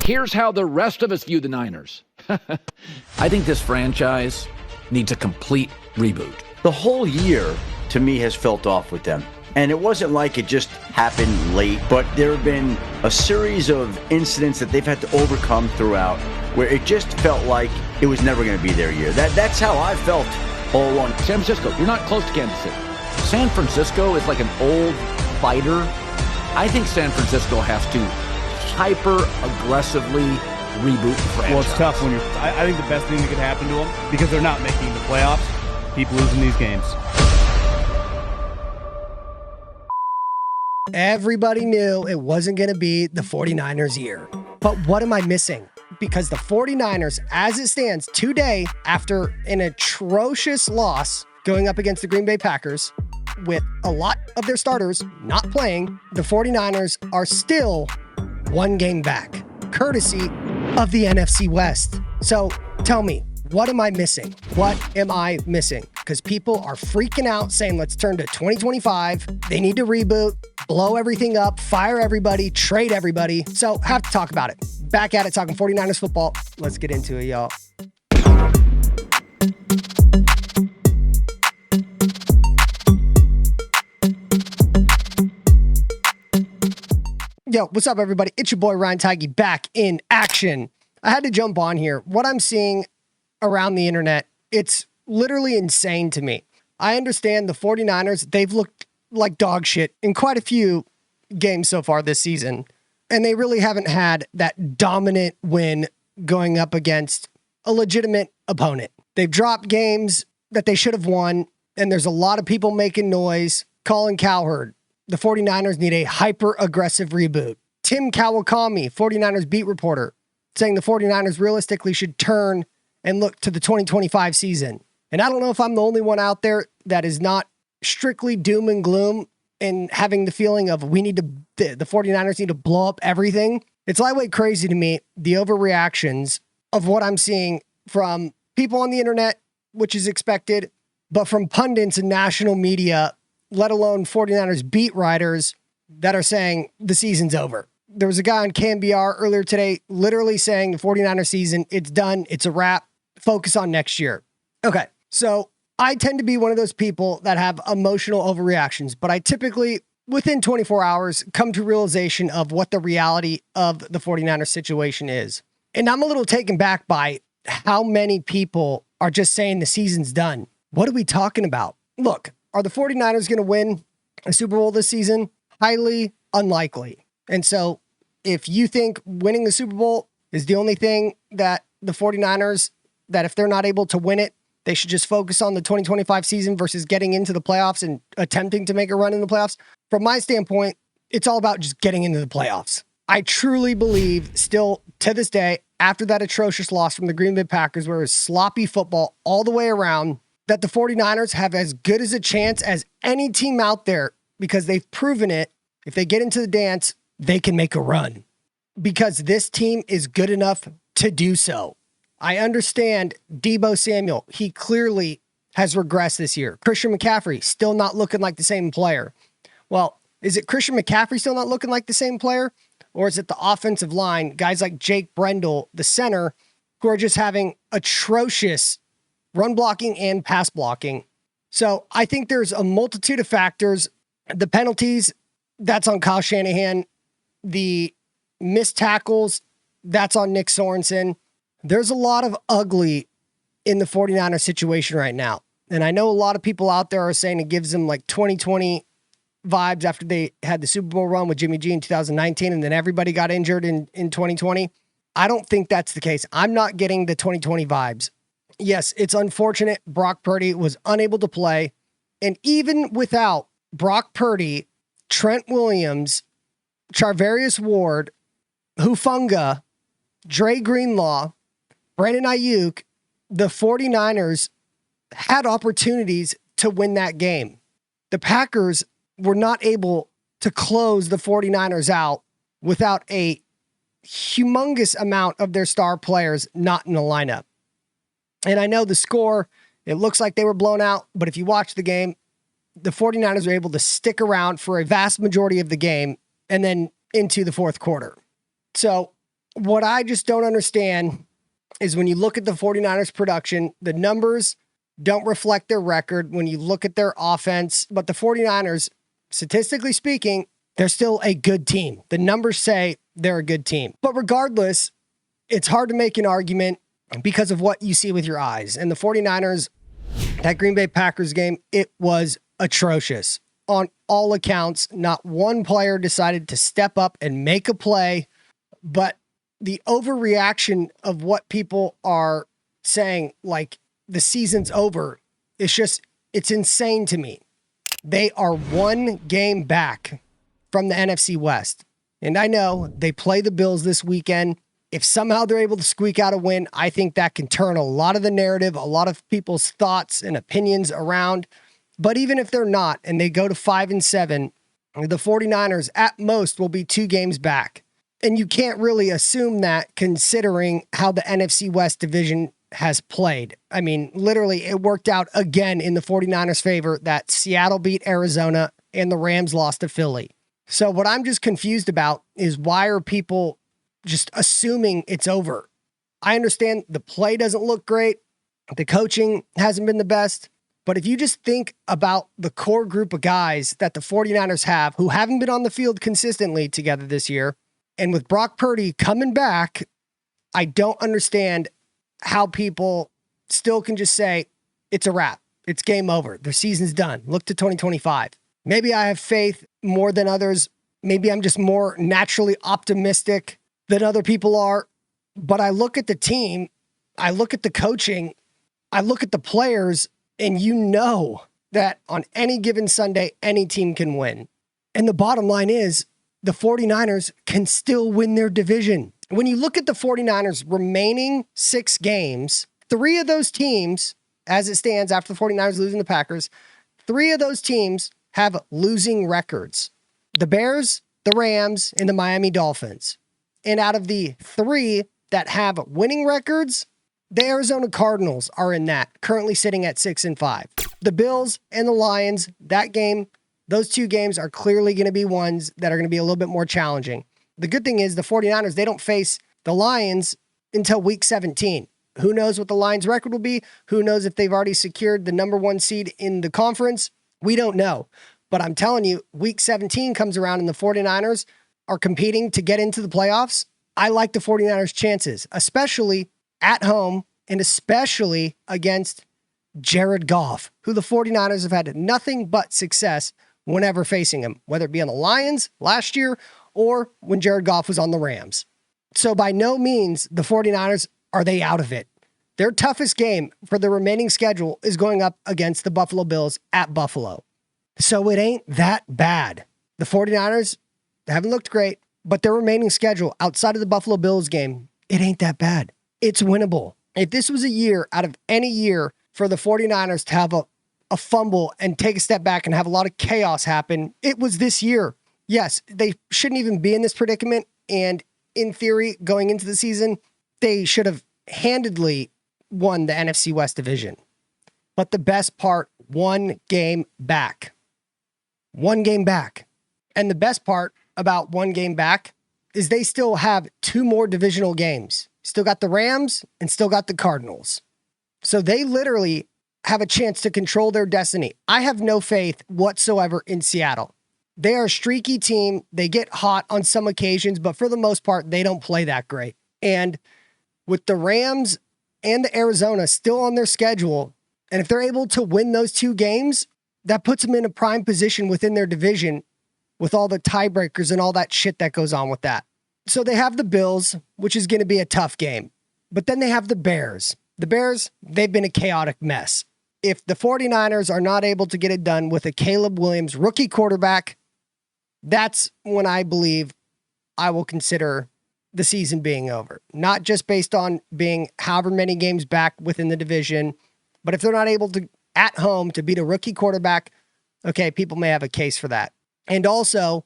Here's how the rest of us view the Niners. I think this franchise needs a complete reboot. The whole year, to me, has felt off with them. And it wasn't like it just happened late, but there have been a series of incidents that they've had to overcome throughout where it just felt like it was never going to be their year. That's how I felt all along. San Francisco, you're not close to Kansas City. San Francisco is like an old fighter. I think San Francisco has to hyper-aggressively reboot the franchise. Well, it's tough when I think the best thing that could happen to them, because they're not making the playoffs, keep losing these games. Everybody knew it wasn't going to be the 49ers year. But what am I missing? Because the 49ers, as it stands today, after an atrocious loss going up against the Green Bay Packers, with a lot of their starters not playing, the 49ers are still one game back, courtesy of the NFC West. So tell me, what am I missing? What am I missing? Because people are freaking out saying, let's turn to 2025. They need to reboot, blow everything up, fire everybody, trade everybody. So have to talk about it. Back at it, talking 49ers football. Let's get into it, y'all. Yo, what's up, everybody? It's your boy, Ryan Tigey, back in action. I had to jump on here. What I'm seeing around the internet, it's literally insane to me. I understand the 49ers, they've looked like dog shit in quite a few games so far this season, and they really haven't had that dominant win going up against a legitimate opponent. They've dropped games that they should have won, and there's a lot of people making noise. Colin Cowherd, the 49ers need a hyper-aggressive reboot. Tim Kawakami, 49ers beat reporter, saying the 49ers realistically should turn and look to the 2025 season. And I don't know if I'm the only one out there that is not strictly doom and gloom and having the feeling of the 49ers need to blow up everything. It's lightweight crazy to me, the overreactions of what I'm seeing from people on the internet, which is expected, but from pundits and national media, let alone 49ers beat writers that are saying the season's over. There was a guy on KNBR earlier today literally saying the 49ers season, it's done, it's a wrap, focus on next year. Okay, so I tend to be one of those people that have emotional overreactions, but I typically, within 24 hours, come to realization of what the reality of the 49ers situation is. And I'm a little taken back by how many people are just saying the season's done. What are we talking about? Look, are the 49ers going to win a Super Bowl this season? Highly unlikely. And so if you think winning the Super Bowl is the only thing that the 49ers, that if they're not able to win it, they should just focus on the 2025 season versus getting into the playoffs and attempting to make a run in the playoffs. From my standpoint, it's all about just getting into the playoffs. I truly believe still to this day, after that atrocious loss from the Green Bay Packers, where it was sloppy football all the way around, that the 49ers have as good as a chance as any team out there because they've proven it. If they get into the dance, they can make a run because this team is good enough to do so. I understand Deebo Samuel. He clearly has regressed this year. Christian McCaffrey still not looking like the same player. Well, is it Christian McCaffrey still not looking like the same player? Or is it the offensive line, guys like Jake Brendel, the center, who are just having atrocious run blocking and pass blocking? So I think there's a multitude of factors. The penalties, that's on Kyle Shanahan. The missed tackles, that's on Nick Sorensen. There's a lot of ugly in the 49ers situation right now. And I know a lot of people out there are saying it gives them like 2020 vibes after they had the Super Bowl run with Jimmy G in 2019 and then everybody got injured in 2020. I don't think that's the case. I'm not getting the 2020 vibes. Yes, it's unfortunate Brock Purdy was unable to play. And even without Brock Purdy, Trent Williams, Charvarius Ward, Hufanga, Dre Greenlaw, Brandon Aiyuk, the 49ers had opportunities to win that game. The Packers were not able to close the 49ers out without a humongous amount of their star players not in the lineup. And I know the score, it looks like they were blown out, but if you watch the game, the 49ers were able to stick around for a vast majority of the game and then into the fourth quarter. So What I just don't understand is when you look at the 49ers production, the numbers don't reflect their record when you look at their offense. But the 49ers, statistically speaking, they're still a good team. The numbers say they're a good team. But regardless, it's hard to make an argument because of what you see with your eyes. And the 49ers, that Green Bay Packers game, it was atrocious. On all accounts, not one player decided to step up and make a play, but the overreaction of what people are saying, like the season's over, it's insane to me. They are one game back from the NFC West. And I know they play the Bills this weekend. If somehow they're able to squeak out a win, I think that can turn a lot of the narrative, a lot of people's thoughts and opinions around. But even if they're not, and they go to 5-7, the 49ers at most will be 2 games back. And you can't really assume that considering how the NFC West division has played. I mean, literally, it worked out again in the 49ers' favor that Seattle beat Arizona and the Rams lost to Philly. So what I'm just confused about is why are people just assuming it's over? I understand the play doesn't look great. The coaching hasn't been the best. But if you just think about the core group of guys that the 49ers have who haven't been on the field consistently together this year, and with Brock Purdy coming back, I don't understand how people still can just say, it's a wrap. It's game over. The season's done. Look to 2025. Maybe I have faith more than others. Maybe I'm just more naturally optimistic than other people are. But I look at the team, I look at the coaching, I look at the players, and you know that on any given Sunday, any team can win. And the bottom line is the 49ers can still win their division. When you look at the 49ers remaining 6 games, 3 of those teams, as it stands after the 49ers losing the Packers, 3 of those teams have losing records. The Bears, the Rams, and the Miami Dolphins. And out of the 3 that have winning records, the Arizona Cardinals are in that, currently sitting at 6-5. The Bills and the Lions, those 2 games are clearly going to be ones that are going to be a little bit more challenging. The good thing is the 49ers, they don't face the Lions until week 17. Who knows what the Lions' record will be? Who knows if they've already secured the number 1 seed in the conference? We don't know. But I'm telling you, week 17 comes around and the 49ers are competing to get into the playoffs. I like the 49ers' chances, especially at home and especially against Jared Goff, who the 49ers have had nothing but success whenever facing him, whether it be on the Lions last year or when Jared Goff was on the Rams. So by no means the 49ers are they out of it. Their toughest game for the remaining schedule is going up against the Buffalo Bills at Buffalo. So it ain't that bad. The 49ers haven't looked great, but their remaining schedule outside of the Buffalo Bills game, it ain't that bad. It's winnable. If this was a year out of any year for the 49ers to have a fumble and take a step back and have a lot of chaos happen, it was this year. Yes, they shouldn't even be in this predicament. And in theory, going into the season, they should have handedly won the NFC West division. But the best part, 1 game back. 1 game back. And the best part about 1 game back is they still have 2 more divisional games. Still got the Rams and still got the Cardinals. So they literally have a chance to control their destiny. I have no faith whatsoever in Seattle. They are a streaky team. They get hot on some occasions, but for the most part, they don't play that great. And with the Rams and the Arizona still on their schedule, and if they're able to win those 2 games, that puts them in a prime position within their division with all the tiebreakers and all that shit that goes on with that. So they have the Bills, which is going to be a tough game. But then they have the Bears. The Bears, they've been a chaotic mess. If the 49ers are not able to get it done with a Caleb Williams rookie quarterback, that's when I believe I will consider the season being over. Not just based on being however many games back within the division, but if they're not able to, at home, to beat a rookie quarterback, okay, people may have a case for that. And also,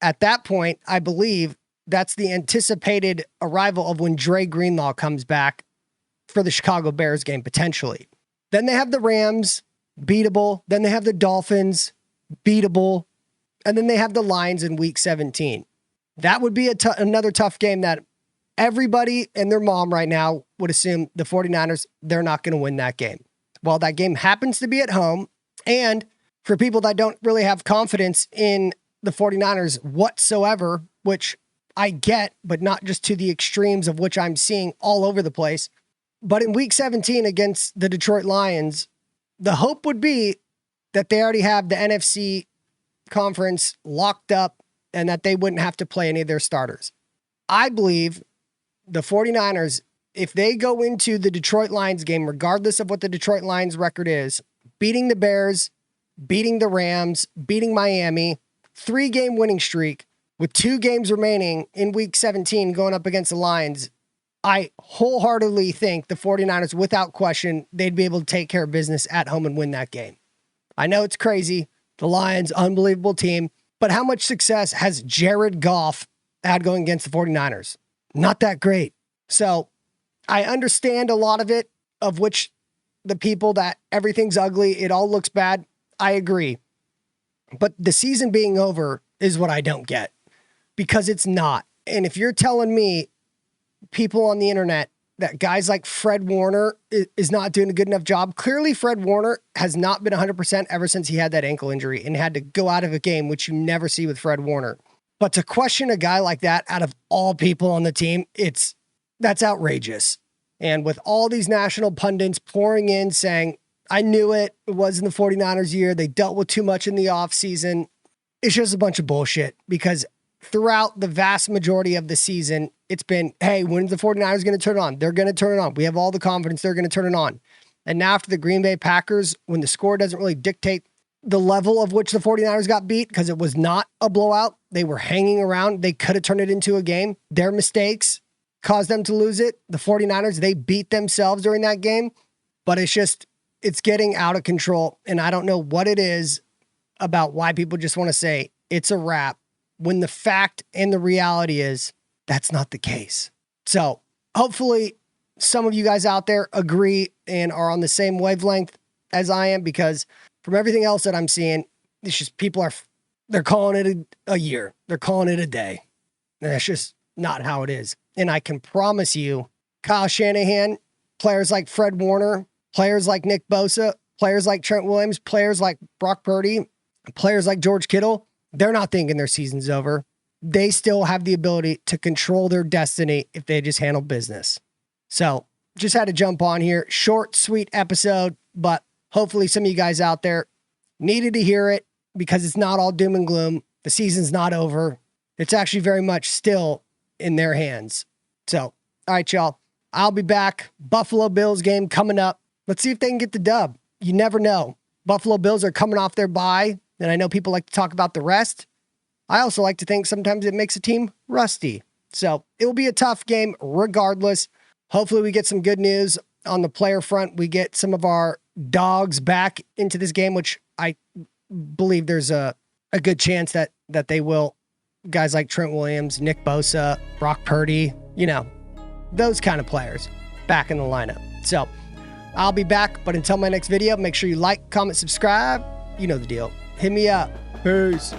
at that point, I believe that's the anticipated arrival of when Dre Greenlaw comes back for the Chicago Bears game, potentially. Then they have the Rams, beatable. Then they have the Dolphins, beatable. And then they have the Lions in week 17. That would be another tough game that Everybody and their mom right now would assume the 49ers, they're not going to win that game. Well, that game happens to be at home. And for people that don't really have confidence in the 49ers whatsoever, which I get, but not just to the extremes of which I'm seeing all over the place. But in week 17 against the Detroit Lions, the hope would be that they already have the NFC conference locked up and that they wouldn't have to play any of their starters. I believe the 49ers, if they go into the Detroit Lions game, regardless of what the Detroit Lions record is, beating the Bears, beating the Rams, beating Miami, 3-game winning streak with 2 games remaining in week 17 going up against the Lions, I wholeheartedly think the 49ers, without question, they'd be able to take care of business at home and win that game. I know it's crazy. The Lions, unbelievable team. But how much success has Jared Goff had going against the 49ers? Not that great. So I understand a lot of it, of which the people that everything's ugly, it all looks bad. I agree. But the season being over is what I don't get, because it's not. And if you're telling me, people on the internet, that guys like Fred Warner is not doing a good enough job, clearly Fred Warner has not been 100% ever since he had that ankle injury and had to go out of a game, which you never see with Fred Warner. But to question a guy like that out of all people on the team, that's outrageous. And with all these national pundits pouring in saying, I knew it wasn't the 49ers year, they dealt with too much in the offseason, it's just a bunch of bullshit, because throughout the vast majority of the season, it's been, hey, when's the 49ers going to turn it on? They're going to turn it on. We have all the confidence they're going to turn it on. And now after the Green Bay Packers, when the score doesn't really dictate the level of which the 49ers got beat, because it was not a blowout, they were hanging around. They could have turned it into a game. Their mistakes caused them to lose it. The 49ers, they beat themselves during that game. But it's getting out of control. And I don't know what it is about why people just want to say it's a wrap, when the fact and the reality is that's not the case. So hopefully some of you guys out there agree and are on the same wavelength as I am, because from everything else that I'm seeing, it's just they're calling it a year. They're calling it a day. And that's just not how it is. And I can promise you, Kyle Shanahan, players like Fred Warner, players like Nick Bosa, players like Trent Williams, players like Brock Purdy, players like George Kittle, they're not thinking their season's over. They still have the ability to control their destiny if they just handle business. So just had to jump on here. Short, sweet episode, but hopefully some of you guys out there needed to hear it, because it's not all doom and gloom. The season's not over. It's actually very much still in their hands. So, all right, y'all. I'll be back. Buffalo Bills game coming up. Let's see if they can get the dub. You never know. Buffalo Bills are coming off their bye, and I know people like to talk about the rest. I also like to think sometimes it makes a team rusty. So it will be a tough game regardless. Hopefully we get some good news on the player front. We get some of our dogs back into this game, which I believe there's a good chance that they will. Guys like Trent Williams, Nick Bosa, Brock Purdy, those kind of players back in the lineup. So I'll be back, but until my next video, make sure you like, comment, subscribe. You know the deal. Hit me up. Peace.